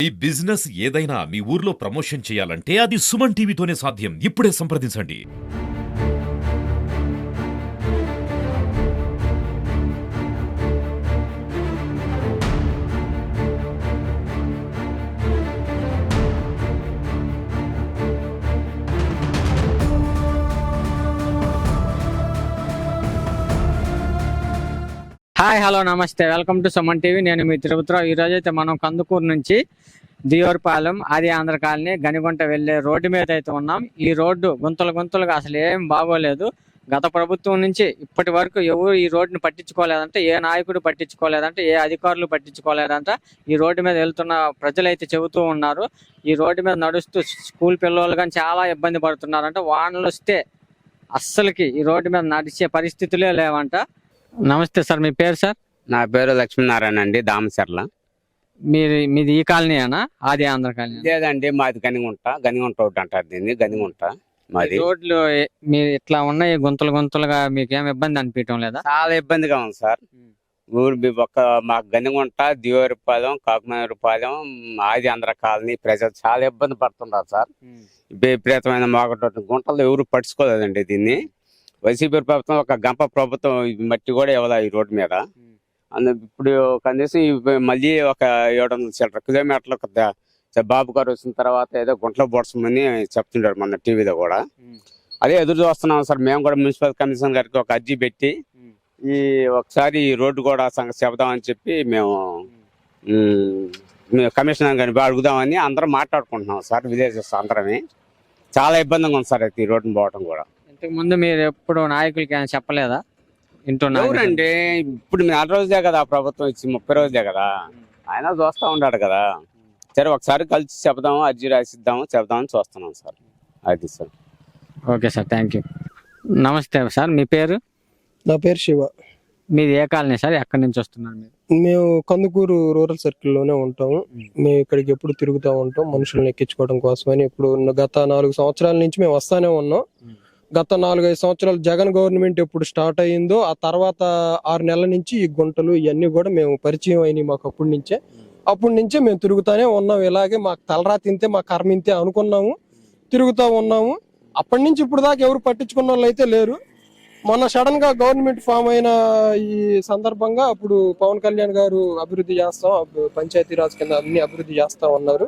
ఈ బిజినెస్ ఏదైనా మీ ఊర్లో ప్రమోషన్ చేయాలంటే అది సుమన్ టీవీతోనే సాధ్యం. ఇప్పుడే సంప్రదించండి. హాయ్ హలో నమస్తే, వెల్కమ్ టు సుమన్ టీవీ. నేను మీ తిరుపతిరావు. ఈ రోజు అయితే మనం కందుకూరు నుంచి దియోర్పాలెం ఆది ఆంధ్ర కాలనీ గనిగుంట వెళ్ళే రోడ్డు మీద అయితే ఉన్నాం. ఈ రోడ్డు గుంతలుగా అసలు ఏం బాగోలేదు. గత ప్రభుత్వం నుంచి ఇప్పటి వరకు ఎవరు ఈ రోడ్డుని పట్టించుకోలేదంట, ఏ నాయకుడు పట్టించుకోలేదంట, ఏ అధికారులు పట్టించుకోలేదంట. ఈ రోడ్డు మీద వెళ్తున్న ప్రజలైతే చెబుతూ ఉన్నారు. ఈ రోడ్డు మీద నడుస్తూ స్కూల్ పిల్లలు కానీ చాలా ఇబ్బంది పడుతున్నారంట. వానలు వస్తే అస్సలకి ఈ రోడ్డు మీద నడిచే పరిస్థితులే లేవంట. నమస్తే సార్, మీ పేరు సార్? నా పేరు లక్ష్మీనారాయణ అండి, దామచర్ల. మీది ఈ కాలనీనా, ఆది ఆంధ్ర కాలనీ? లేదండి, మాది గనిగుంట ఒకటి అంటారు దీన్ని, గనిగుంట మాది. రోడ్లు మీరు ఇట్లా ఉన్నాయి గుంతలుగా, మీకు ఏం ఇబ్బంది అనిపించడం లేదా? చాలా ఇబ్బందిగా ఉంది సార్. ఊరు మాకు గనిగుంట, దియోరిపాలెం, కాకుమారిపాలెం, ఆది ఆంధ్ర కాలనీ ప్రజలు చాలా ఇబ్బంది పడుతున్నారు సార్. విపరీతమైన మాగటి గుంటలు ఎవరు పట్టించుకోలేదండి దీన్ని. వైసీపీ ప్రభుత్వం ఒక గంప ప్రభుత్వం మట్టి కూడా ఇవ్వాలి ఈ రోడ్డు మీద. ఇప్పుడు కనీసం మళ్ళీ ఒక 700 కిలోమీటర్లు బాబు గారు వచ్చిన తర్వాత ఏదో గుంటలో పోడ్చమని చెప్తుంటారు మన టీవీలో కూడా. అదే ఎదురు చూస్తున్నాం సార్. మేము కూడా మున్సిపల్ కమిషనర్ గారికి ఒక అర్జీ పెట్టి ఒకసారి ఈ రోడ్డు కూడా సంగతి చెబుదామని చెప్పి మేము కమిషనర్ గారిని అడుగుదామని అందరం మాట్లాడుకుంటున్నాం సార్. విలేజెస్ అందరమే చాలా ఇబ్బందిగా ఉంది సార్ అయితే ఈ రోడ్డుని పోవడం కూడా. ఇంతకు ముందు మీరు ఎప్పుడు నాయకులకి ఏమైనా చెప్పలేదా? ఎవరండి, ఇప్పుడు 4 రోజులే కదా ప్రభుత్వం ఇచ్చి, 30 రోజులే కదా. ఆయన చూస్తా ఉన్నాడు కదా. సరే ఒకసారి కలిసి చెప్దాము, అర్జీ రాసిద్దాము, చెప్దామని చూస్తున్నాం సార్. అది sir. Okay sir, thank you. నమస్తే సార్, మీ పేరు? నా పేరు శివ. మీది ఏ కాలనీ సార్? ఎక్కడి నుంచి వస్తున్నారు మీరు? మేము కందుకూరు రూరల్ సర్కిల్లోనే ఉంటాము. మేము ఇక్కడికి ఎప్పుడు తిరుగుతూ ఉంటాం మనుషులను ఎక్కించుకోవడం కోసమని. ఇప్పుడు గత 4 సంవత్సరాల నుంచి మేము వస్తానే ఉన్నాం. గత 4-5 సంవత్సరాలు జగన్ గవర్నమెంట్ ఎప్పుడు స్టార్ట్ అయ్యిందో ఆ తర్వాత 6 నెలల నుంచి ఈ గుంటలు ఇవన్నీ కూడా మేము పరిచయం అయినాయి మాకు. అప్పటి నుంచే మేము తిరుగుతానే ఉన్నాం. ఇలాగే మాకు తలరా తింటే మా కర్మ ఇంతే అనుకున్నాము, తిరుగుతూ ఉన్నాము. అప్పటి నుంచి ఇప్పుడు దాకా ఎవరు పట్టించుకున్న వాళ్ళు అయితే లేరు. మొన్న సడన్ గా గవర్నమెంట్ ఫామ్ అయిన ఈ సందర్భంగా అప్పుడు పవన్ కళ్యాణ్ గారు అభివృద్ధి చేస్తాం, పంచాయతీరాజ్ కింద అన్ని అభివృద్ధి చేస్తా ఉన్నారు.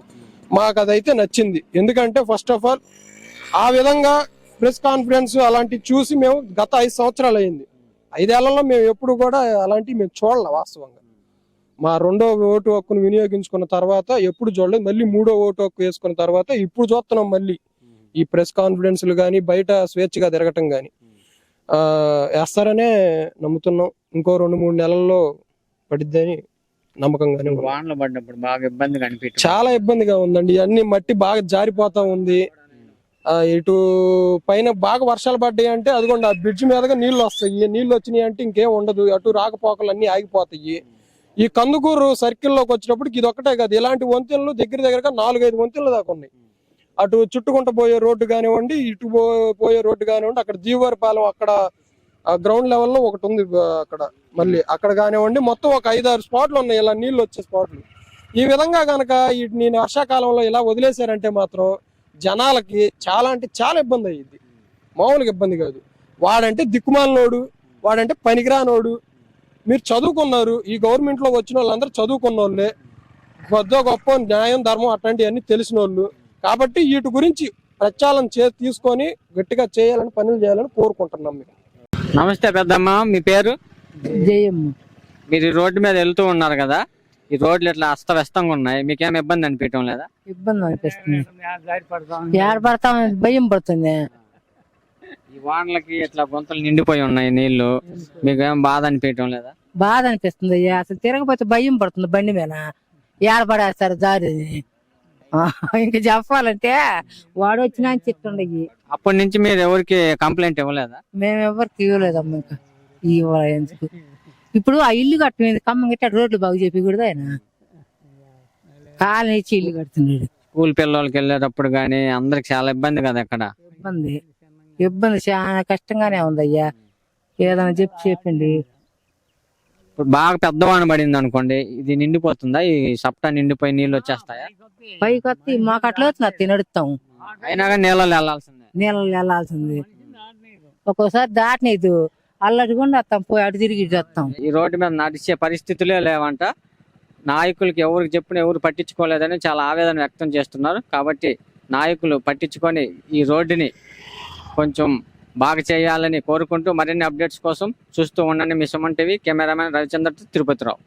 మాకు అదైతే నచ్చింది. ఎందుకంటే ఫస్ట్ ఆఫ్ ఆల్ ఆ విధంగా ప్రెస్ కాన్ఫరెన్స్ అలాంటివి చూసి మేము గత 5 సంవత్సరాలు అయింది. 5 ఏళ్లలో మేము ఎప్పుడు కూడా అలాంటివి మేము చూడాలి. వాస్తవంగా మా 2వ ఓటు హక్కును వినియోగించుకున్న తర్వాత ఎప్పుడు చూడలేదు. మళ్ళీ 3వ ఓటు హక్కు వేసుకున్న తర్వాత ఇప్పుడు చూస్తున్నాం మళ్ళీ ఈ ప్రెస్ కాన్ఫరెన్స్లు కానీ బయట స్వేచ్ఛగా తిరగటం కానీ వేస్తారనే నమ్ముతున్నాం. ఇంకో 2-3 నెలల్లో పడిద్దని నమ్మకంగానే. వానలు పడినప్పుడు బాగా ఇబ్బందిగా అనిపించింది. చాలా ఇబ్బందిగా ఉందండి. అన్ని మట్టి బాగా జారిపోతా ఉంది. ఇటు పైన బాగా వర్షాలు పడ్డాయి అంటే అదిగోండి ఆ బ్రిడ్జ్ మీదగా నీళ్లు వస్తాయి. నీళ్లు వచ్చినాయి అంటే ఇంకేం ఉండదు, అటు రాకపోకలు అన్ని ఆగిపోతాయి. ఈ కందుకూరు సర్కిల్లోకి వచ్చినప్పటికి ఇది ఒక్కటే కాదు, ఇలాంటి వంతెనలు దగ్గరగా 4-5 వంతెనలు దాకా ఉన్నాయి. అటు చుట్టుకుంట పోయే రోడ్డు కానివ్వండి, ఇటు పోయే రోడ్డు కానివ్వండి, అక్కడ జీవవరపాలెం అక్కడ గ్రౌండ్ లెవెల్లో ఒకటి ఉంది అక్కడ, మళ్ళీ అక్కడ కానివ్వండి, మొత్తం ఒక 5-6 స్పాట్లు ఉన్నాయి ఇలా నీళ్లు వచ్చే స్పాట్లు. ఈ విధంగా కనుక నేను వర్షాకాలంలో ఇలా వదిలేశారంటే మాత్రం జనాలకి చాలా అంటే చాలా ఇబ్బంది అయ్యింది. మామూలుగా ఇబ్బంది కాదు. వాడంటే దిక్కుమాలినోడు, వాడంటే పనికిరానోడు. మీరు చదువుకున్నారు, ఈ గవర్నమెంట్ లో వచ్చిన వాళ్ళందరూ చదువుకున్న వాళ్ళే, కొద్దో గొప్ప న్యాయం ధర్మం అట్లాంటివన్నీ తెలిసిన వాళ్ళు. కాబట్టి వీటి గురించి ప్రచారం తీసుకొని గట్టిగా చేయాలని, పనులు చేయాలని కోరుకుంటున్నాం. మీరు నమస్తే పెద్దమ్మ, మీ పేరు? జయమ్మ. మీరు ఈ రోడ్డు మీద వెళ్తూ ఉన్నారు కదా, ఈ రోడ్లు ఇట్లా అస్తవ్యస్తంగా ఉన్నాయి, మీకేం ఇబ్బంది అనిపించడం లేదా? ఇబ్బంది అనిపిస్తుంది, ఏర్పడతాం, భయం పడుతుంది. ఈ వానలకి ఇట్లా గుంతలు నిండిపోయి ఉన్నాయి నీళ్లు, మీకేం బాధ అనిపించడం లేదా? బాధ అనిపిస్తుంది అయ్యా. అసలు తిరగపోతే భయం పడుతుంది. బండి మీద ఏడపడేస్తారు దారి. ఇంకా చెప్పాలంటే వాడు వచ్చినా అని చెప్తుండయి. అప్పటి నుంచి మీరు ఎవరికి కంప్లైంట్ ఇవ్వలేదా? మేము ఎవరికి ఇవ్వలేదమ్మా. ఇంకా ఎందుకు ఇప్పుడు ఆ ఇల్లు కట్టింది కమ్మ గిట్ట రోడ్లు బాగు చెప్పకూడదు. ఆయన కాలనీ ఇచ్చి ఇల్లు కడుతున్నాడు. స్కూల్ పిల్లలకి వెళ్ళేటప్పుడు గానీ అందరికి చాలా ఇబ్బంది కదా. ఇక్కడ ఇబ్బంది చాలా కష్టంగానే ఉందయ్యా. ఏదైనా చెప్పండి. ఇప్పుడు బాగా పెద్ద వాన పడింది అనుకోండి, ఇది నిండిపోతుందా? ఈ సప్టా నిండిపోయి నీళ్ళు వచ్చేస్తాయా? పైకి వస్తే మాకు అట్లా వచ్చిన తినడుతాం, అయినా కానీ నీళ్ళలో వెళ్ళాల్సిందే. నీళ్ళు వెళ్ళాల్సింది. ఒక్కోసారి దాటనేది అల్లడికుండా వస్తాం, పోయి అటు తిరిగి ఇటు వస్తాం. ఈ రోడ్డు మీద నడిచే పరిస్థితులే లేవంట. నాయకులకి ఎవరికి చెప్పిన ఎవరు పట్టించుకోలేదని చాలా ఆవేదన వ్యక్తం చేస్తున్నారు. కాబట్టి నాయకులు పట్టించుకొని ఈ రోడ్డుని కొంచెం బాగా చేయాలని కోరుకుంటూ మరిన్ని అప్డేట్స్ కోసం చూస్తూ ఉండండి మీ సుమన్ టీవీ. కెమెరామెన్ రవిచంద్ర, తిరుపతిరావు.